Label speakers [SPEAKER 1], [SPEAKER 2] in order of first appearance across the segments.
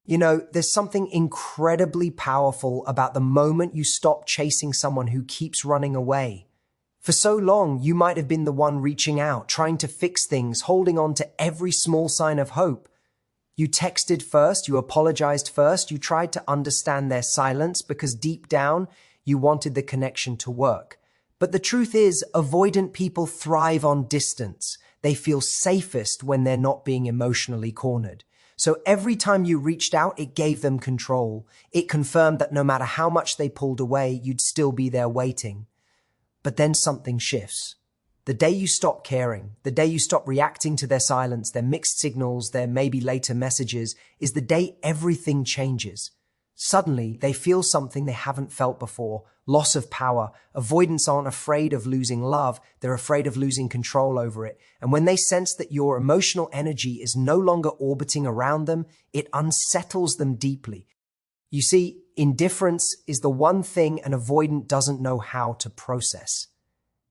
[SPEAKER 1] There's something incredibly powerful about the moment you stop chasing someone who keeps running away. For so long, you might have been the one reaching out, trying to fix things, holding on to every small sign of hope. You texted first, you apologized first, you tried to understand their silence because deep down, you wanted the connection to work. But the truth is, avoidant people thrive on distance. They feel safest when they're not being emotionally cornered. So every time you reached out, it gave them control. It confirmed that no matter how much they pulled away, you'd still be there waiting. But then something shifts. The day you stop caring, the day you stop reacting to their silence, their mixed signals, their maybe later messages, is the day everything changes. Suddenly, they feel something they haven't felt before, loss of power. Avoidants aren't afraid of losing love, they're afraid of losing control over it. And when they sense that your emotional energy is no longer orbiting around them, it unsettles them deeply. You see, indifference is the one thing an avoidant doesn't know how to process.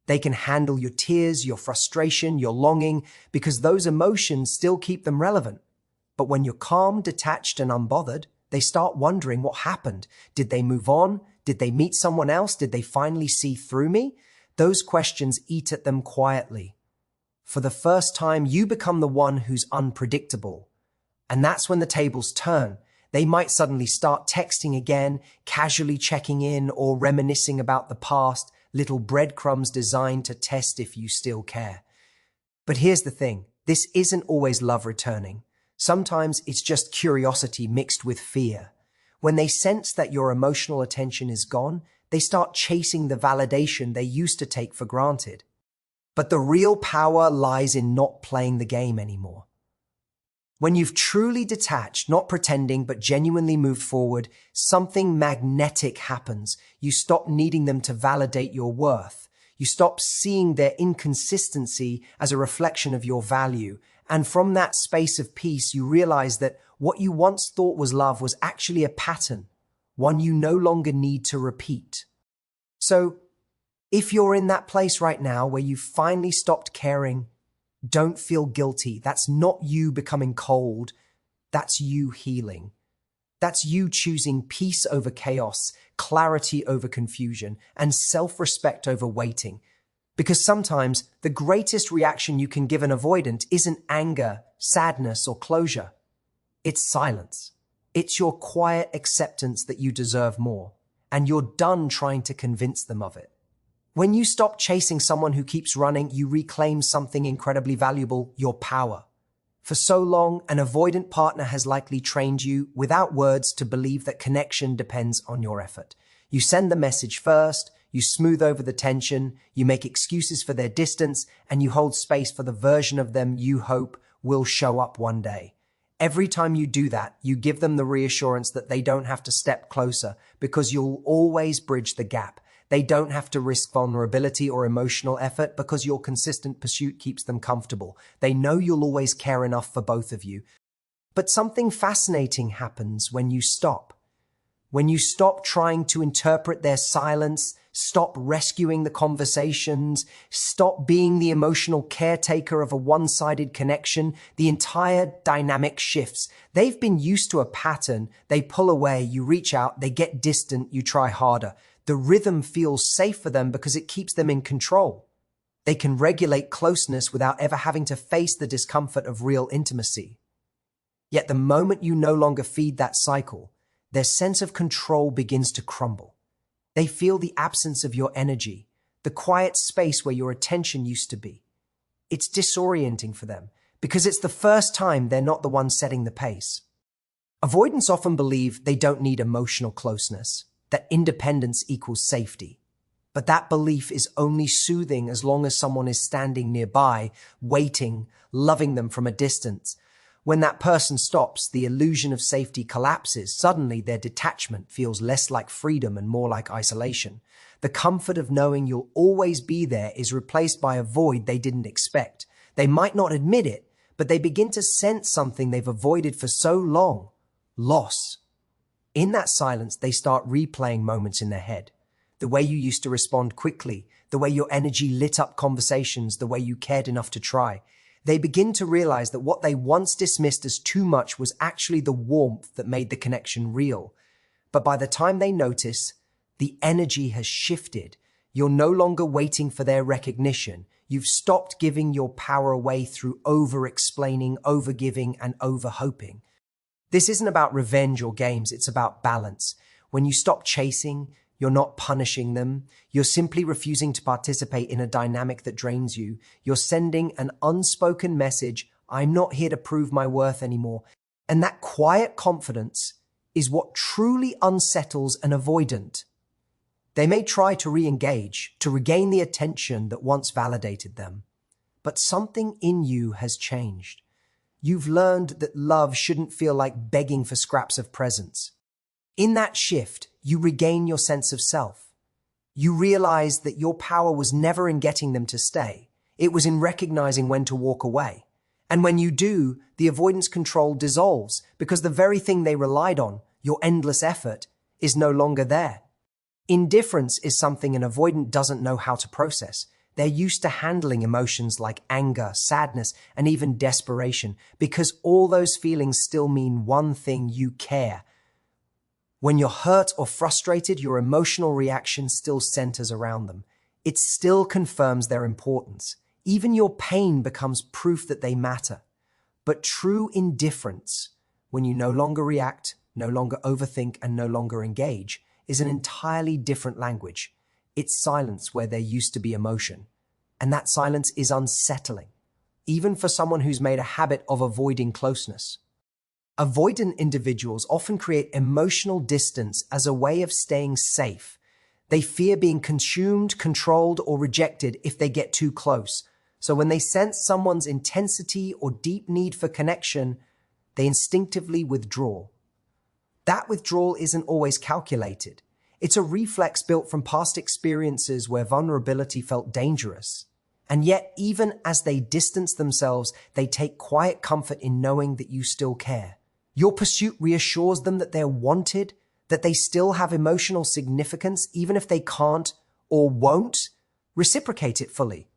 [SPEAKER 1] They can handle your tears, your frustration, your longing, because those emotions still keep them relevant. But when you're calm, detached, and unbothered, they start wondering what happened. Did they move on? Did they meet someone else? Did they finally see through me? Those questions eat at them quietly. For the first time, you become the one who's unpredictable. And that's when the tables turn. They might suddenly start texting again, casually checking in or reminiscing about the past, little breadcrumbs designed to test if you still care. But here's the thing, this isn't always love returning. Sometimes it's just curiosity mixed with fear. When they sense that your emotional attention is gone, they start chasing the validation they used to take for granted. But the real power lies in not playing the game anymore. When you've truly detached, not pretending, but genuinely moved forward, something magnetic happens. You stop needing them to validate your worth. You stop seeing their inconsistency as a reflection of your value. And from that space of peace, you realize that what you once thought was love was actually a pattern, one you no longer need to repeat. So, if you're in that place right now where you've finally stopped caring, don't feel guilty. That's not you becoming cold. That's you healing. That's you choosing peace over chaos, clarity over confusion, and self-respect over waiting. Because sometimes the greatest reaction you can give an avoidant isn't anger, sadness, or closure. It's silence. It's your quiet acceptance that you deserve more, and you're done trying to convince them of it. When you stop chasing someone who keeps running, you reclaim something incredibly valuable, your power. For so long, an avoidant partner has likely trained you, without words, to believe that connection depends on your effort. You send the message first, you smooth over the tension, you make excuses for their distance, and you hold space for the version of them you hope will show up one day. Every time you do that, you give them the reassurance that they don't have to step closer because you'll always bridge the gap. They don't have to risk vulnerability or emotional effort because your consistent pursuit keeps them comfortable. They know you'll always care enough for both of you. But something fascinating happens when you stop. When you stop trying to interpret their silence, stop rescuing the conversations, stop being the emotional caretaker of a one-sided connection, the entire dynamic shifts. They've been used to a pattern. They pull away, you reach out, they get distant, you try harder. The rhythm feels safe for them because it keeps them in control. They can regulate closeness without ever having to face the discomfort of real intimacy. Yet the moment you no longer feed that cycle, their sense of control begins to crumble. They feel the absence of your energy, the quiet space where your attention used to be. It's disorienting for them because it's the first time they're not the one setting the pace. Avoidants often believe they don't need emotional closeness, that independence equals safety. But that belief is only soothing as long as someone is standing nearby, waiting, loving them from a distance. When that person stops, the illusion of safety collapses. Suddenly, their detachment feels less like freedom and more like isolation. The comfort of knowing you'll always be there is replaced by a void they didn't expect. They might not admit it, but they begin to sense something they've avoided for so long: loss. In that silence, they start replaying moments in their head. The way you used to respond quickly, the way your energy lit up conversations, the way you cared enough to try. They begin to realize that what they once dismissed as too much was actually the warmth that made the connection real. But by the time they notice, the energy has shifted. You're no longer waiting for their recognition. You've stopped giving your power away through over-explaining, over-giving, and over-hoping. This isn't about revenge or games, it's about balance. When you stop chasing, you're not punishing them. You're simply refusing to participate in a dynamic that drains you. You're sending an unspoken message, I'm not here to prove my worth anymore. And that quiet confidence is what truly unsettles an avoidant. They may try to re-engage, to regain the attention that once validated them. But something in you has changed. You've learned that love shouldn't feel like begging for scraps of presents. In that shift, you regain your sense of self. You realize that your power was never in getting them to stay. It was in recognizing when to walk away. And when you do, the avoidance control dissolves because the very thing they relied on, your endless effort, is no longer there. Indifference is something an avoidant doesn't know how to process. They're used to handling emotions like anger, sadness, and even desperation because all those feelings still mean one thing: you care. When you're hurt or frustrated, your emotional reaction still centers around them. It still confirms their importance. Even your pain becomes proof that they matter. But true indifference, when you no longer react, no longer overthink, and no longer engage, is an entirely different language. It's silence where there used to be emotion. And that silence is unsettling, even for someone who's made a habit of avoiding closeness. Avoidant individuals often create emotional distance as a way of staying safe. They fear being consumed, controlled, or rejected if they get too close. So when they sense someone's intensity or deep need for connection, they instinctively withdraw. That withdrawal isn't always calculated. It's a reflex built from past experiences where vulnerability felt dangerous. And yet, even as they distance themselves, they take quiet comfort in knowing that you still care. Your pursuit reassures them that they're wanted, that they still have emotional significance, even if they can't or won't reciprocate it fully.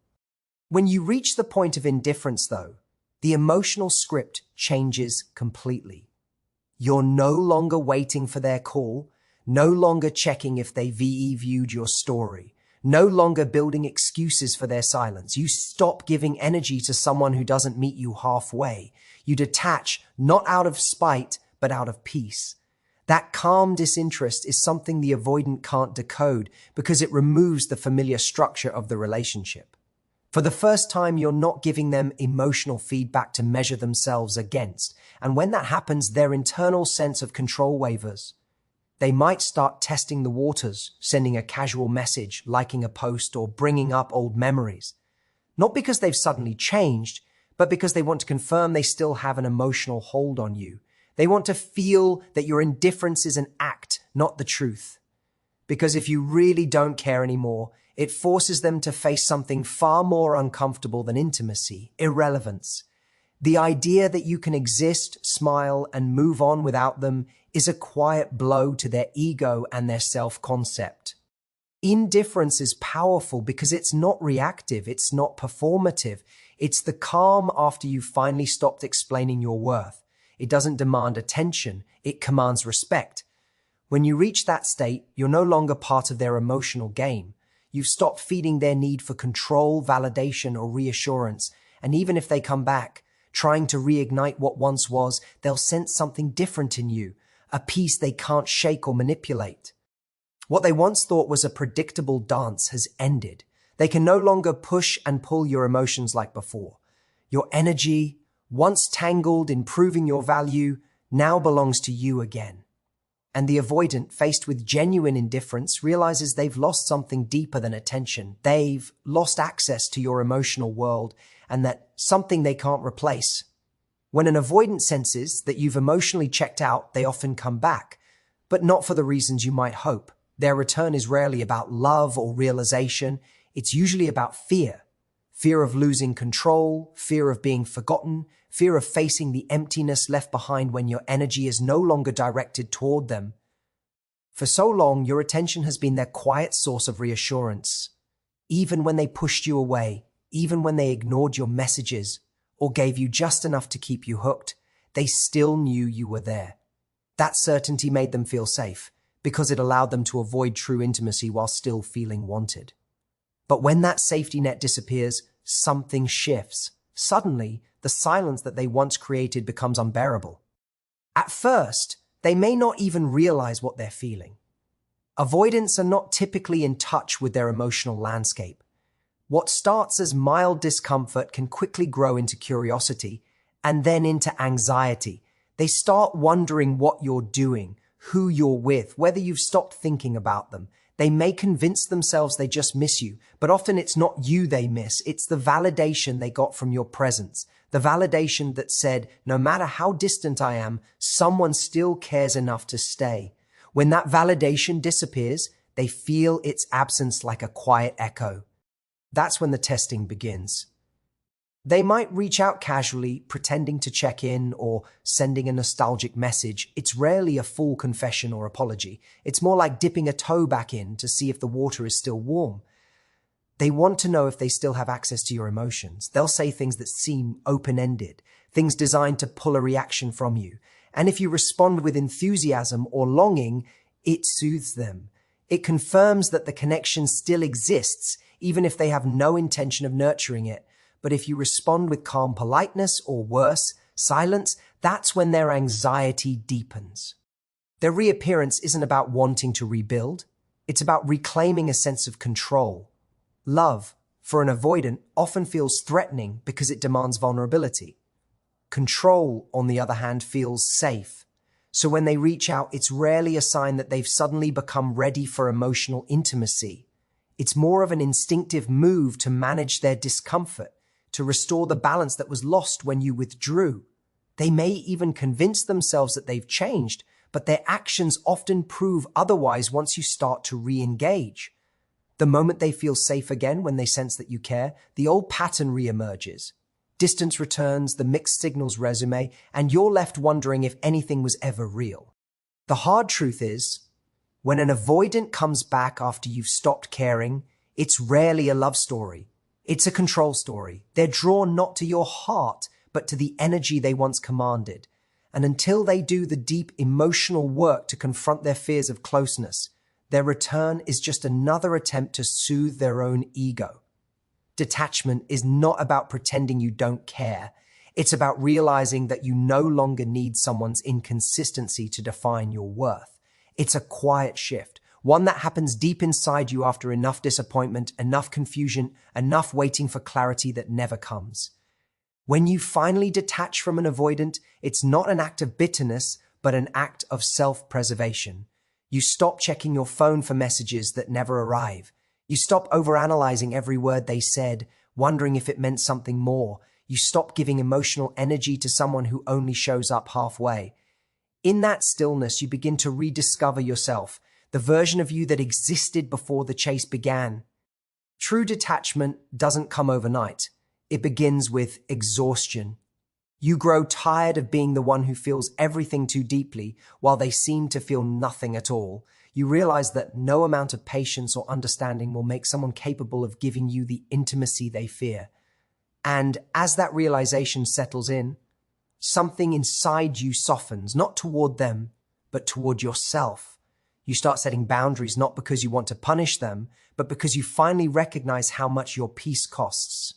[SPEAKER 1] When you reach the point of indifference, though, the emotional script changes completely. You're no longer waiting for their call, no longer checking if they VE viewed your story, no longer building excuses for their silence. You stop giving energy to someone who doesn't meet you halfway. You detach, not out of spite, but out of peace. That calm disinterest is something the avoidant can't decode because it removes the familiar structure of the relationship. For the first time, you're not giving them emotional feedback to measure themselves against. And when that happens, their internal sense of control wavers. They might start testing the waters, sending a casual message, liking a post, or bringing up old memories. Not because they've suddenly changed, but because they want to confirm they still have an emotional hold on you. They want to feel that your indifference is an act, not the truth. Because if you really don't care anymore, it forces them to face something far more uncomfortable than intimacy: irrelevance. The idea that you can exist, smile, and move on without them is a quiet blow to their ego and their self-concept. Indifference is powerful because it's not reactive, it's not performative. It's the calm after you've finally stopped explaining your worth. It doesn't demand attention, it commands respect. When you reach that state, you're no longer part of their emotional game. You've stopped feeding their need for control, validation, or reassurance. And even if they come back, trying to reignite what once was, they'll sense something different in you, a piece they can't shake or manipulate. What they once thought was a predictable dance has ended. They can no longer push and pull your emotions like before. Your energy, once tangled in proving your value, now belongs to you again. And the avoidant, faced with genuine indifference, realizes they've lost something deeper than attention. They've lost access to your emotional world, and that something they can't replace. When an avoidant senses that you've emotionally checked out, they often come back, but not for the reasons you might hope. Their return is rarely about love or realization. It's usually about fear. Fear of losing control, fear of being forgotten, fear of facing the emptiness left behind when your energy is no longer directed toward them. For so long, your attention has been their quiet source of reassurance. Even when they pushed you away, even when they ignored your messages, or gave you just enough to keep you hooked, they still knew you were there. That certainty made them feel safe because it allowed them to avoid true intimacy while still feeling wanted. But when that safety net disappears, something shifts. Suddenly, the silence that they once created becomes unbearable. At first, they may not even realize what they're feeling. Avoidants are not typically in touch with their emotional landscape. What starts as mild discomfort can quickly grow into curiosity and then into anxiety. They start wondering what you're doing, who you're with, whether you've stopped thinking about them. They may convince themselves they just miss you, but often it's not you they miss. It's the validation they got from your presence. The validation that said, no matter how distant I am, someone still cares enough to stay. When that validation disappears, they feel its absence like a quiet echo. That's when the testing begins. They might reach out casually, pretending to check in or sending a nostalgic message. It's rarely a full confession or apology. It's more like dipping a toe back in to see if the water is still warm. They want to know if they still have access to your emotions. They'll say things that seem open-ended, things designed to pull a reaction from you. And if you respond with enthusiasm or longing, it soothes them. It confirms that the connection still exists, even if they have no intention of nurturing it. But if you respond with calm politeness or worse, silence, that's when their anxiety deepens. Their reappearance isn't about wanting to rebuild. It's about reclaiming a sense of control. Love, for an avoidant, often feels threatening because it demands vulnerability. Control, on the other hand, feels safe. So when they reach out, it's rarely a sign that they've suddenly become ready for emotional intimacy. It's more of an instinctive move to manage their discomfort, to restore the balance that was lost when you withdrew. They may even convince themselves that they've changed, but their actions often prove otherwise once you start to re-engage. The moment they feel safe again, when they sense that you care, the old pattern re-emerges. Distance returns, the mixed signals resume, and you're left wondering if anything was ever real. The hard truth is, when an avoidant comes back after you've stopped caring, it's rarely a love story. It's a control story. They're drawn not to your heart, but to the energy they once commanded. And until they do the deep emotional work to confront their fears of closeness, their return is just another attempt to soothe their own ego. Detachment is not about pretending you don't care. It's about realizing that you no longer need someone's inconsistency to define your worth. It's a quiet shift, one that happens deep inside you after enough disappointment, enough confusion, enough waiting for clarity that never comes. When you finally detach from an avoidant, it's not an act of bitterness, but an act of self-preservation. You stop checking your phone for messages that never arrive. You stop overanalyzing every word they said, wondering if it meant something more. You stop giving emotional energy to someone who only shows up halfway. In that stillness, you begin to rediscover yourself, the version of you that existed before the chase began. True detachment doesn't come overnight. It begins with exhaustion. You grow tired of being the one who feels everything too deeply while they seem to feel nothing at all. You realize that no amount of patience or understanding will make someone capable of giving you the intimacy they fear. And as that realization settles in, something inside you softens, not toward them, but toward yourself. You start setting boundaries not because you want to punish them, but because you finally recognize how much your peace costs.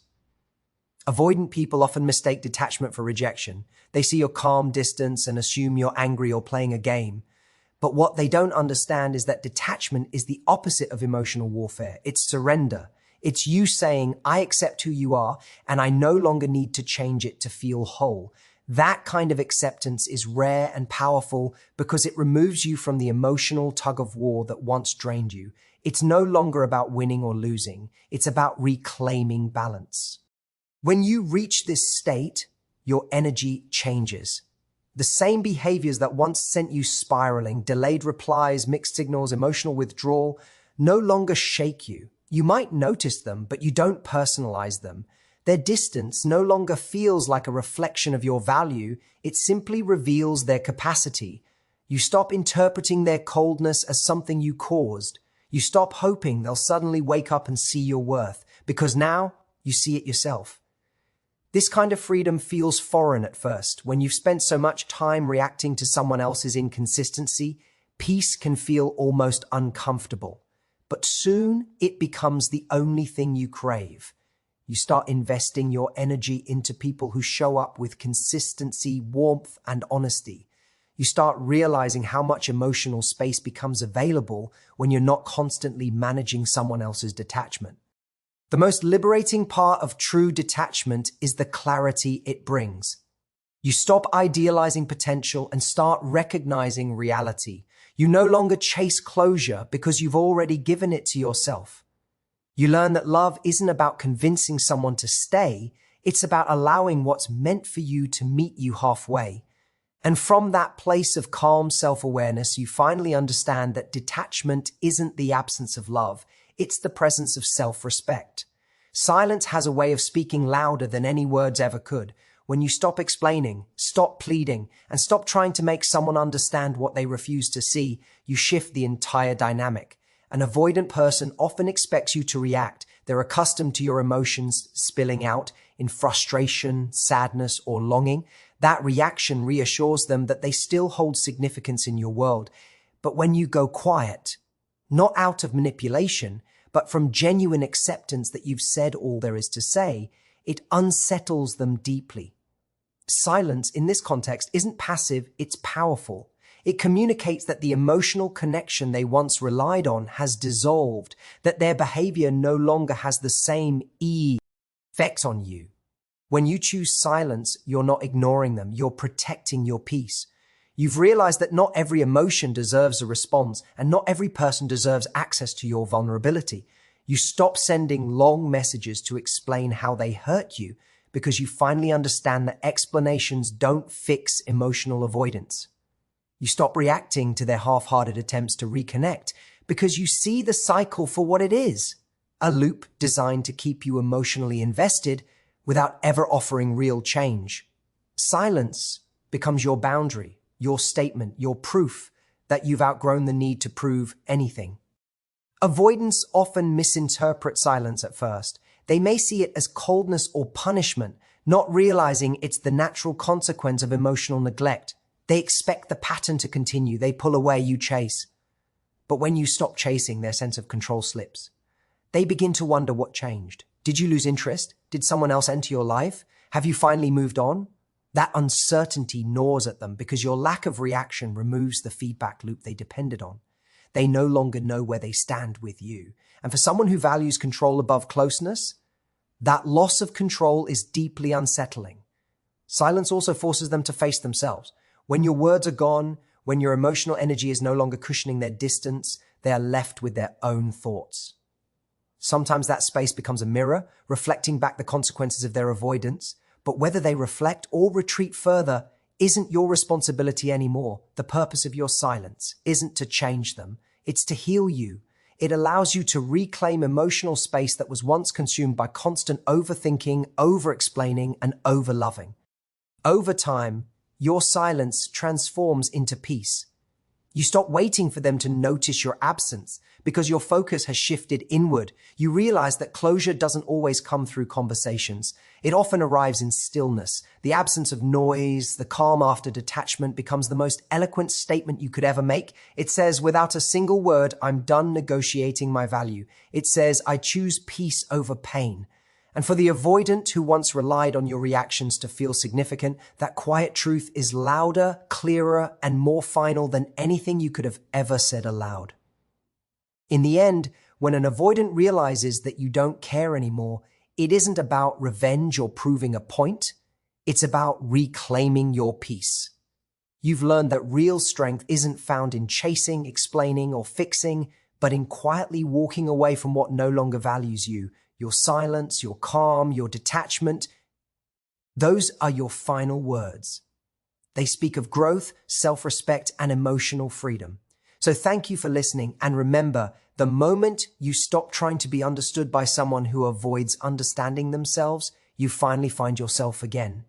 [SPEAKER 1] Avoidant people often mistake detachment for rejection. They see your calm distance and assume you're angry or playing a game. But what they don't understand is that detachment is the opposite of emotional warfare. It's surrender. It's you saying, I accept who you are, and I no longer need to change it to feel whole. That kind of acceptance is rare and powerful because it removes you from the emotional tug of war that once drained you. It's no longer about winning or losing. It's about reclaiming balance. When you reach this state, your energy changes. The same behaviors that once sent you spiraling, delayed replies, mixed signals, emotional withdrawal, no longer shake you. You might notice them, but you don't personalize them. Their distance no longer feels like a reflection of your value. It simply reveals their capacity. You stop interpreting their coldness as something you caused. You stop hoping they'll suddenly wake up and see your worth, because now you see it yourself. This kind of freedom feels foreign at first. When you've spent so much time reacting to someone else's inconsistency, peace can feel almost uncomfortable. But soon it becomes the only thing you crave. You start investing your energy into people who show up with consistency, warmth, and honesty. You start realizing how much emotional space becomes available when you're not constantly managing someone else's detachment. The most liberating part of true detachment is the clarity it brings. You stop idealizing potential and start recognizing reality. You no longer chase closure because you've already given it to yourself. You learn that love isn't about convincing someone to stay, it's about allowing what's meant for you to meet you halfway. And from that place of calm self-awareness, you finally understand that detachment isn't the absence of love, it's the presence of self-respect. Silence has a way of speaking louder than any words ever could. When you stop explaining, stop pleading, and stop trying to make someone understand what they refuse to see, you shift the entire dynamic. An avoidant person often expects you to react. They're accustomed to your emotions spilling out in frustration, sadness, or longing. That reaction reassures them that they still hold significance in your world. But when you go quiet, not out of manipulation, but from genuine acceptance that you've said all there is to say, it unsettles them deeply. Silence in this context isn't passive, it's powerful. It communicates that the emotional connection they once relied on has dissolved, that their behavior no longer has the same effect on you. When you choose silence, you're not ignoring them, you're protecting your peace. You've realized that not every emotion deserves a response, and not every person deserves access to your vulnerability. You stop sending long messages to explain how they hurt you, because you finally understand that explanations don't fix emotional avoidance. You stop reacting to their half-hearted attempts to reconnect because you see the cycle for what it is, a loop designed to keep you emotionally invested without ever offering real change. Silence becomes your boundary, your statement, your proof that you've outgrown the need to prove anything. Avoidants often misinterpret silence at first. They may see it as coldness or punishment, not realizing it's the natural consequence of emotional neglect. They expect the pattern to continue. They pull away, you chase. But when you stop chasing, their sense of control slips. They begin to wonder what changed. Did you lose interest? Did someone else enter your life? Have you finally moved on? That uncertainty gnaws at them because your lack of reaction removes the feedback loop they depended on. They no longer know where they stand with you. And for someone who values control above closeness, that loss of control is deeply unsettling. Silence also forces them to face themselves. When your words are gone, when your emotional energy is no longer cushioning their distance, they are left with their own thoughts. Sometimes that space becomes a mirror, reflecting back the consequences of their avoidance, but whether they reflect or retreat further isn't your responsibility anymore. The purpose of your silence isn't to change them, it's to heal you. It allows you to reclaim emotional space that was once consumed by constant overthinking, over-explaining, and over-loving. Over time, your silence transforms into peace. You stop waiting for them to notice your absence because your focus has shifted inward. You realize that closure doesn't always come through conversations. It often arrives in stillness. The absence of noise, the calm after detachment becomes the most eloquent statement you could ever make. It says, without a single word, I'm done negotiating my value. It says, I choose peace over pain. And for the avoidant who once relied on your reactions to feel significant, that quiet truth is louder, clearer, and more final than anything you could have ever said aloud. In the end, when an avoidant realizes that you don't care anymore, it isn't about revenge or proving a point. It's about reclaiming your peace. You've learned that real strength isn't found in chasing, explaining, or fixing, but in quietly walking away from what no longer values you. Your silence, your calm, your detachment, those are your final words. They speak of growth, self-respect, and emotional freedom. So thank you for listening, and remember, the moment you stop trying to be understood by someone who avoids understanding themselves, you finally find yourself again.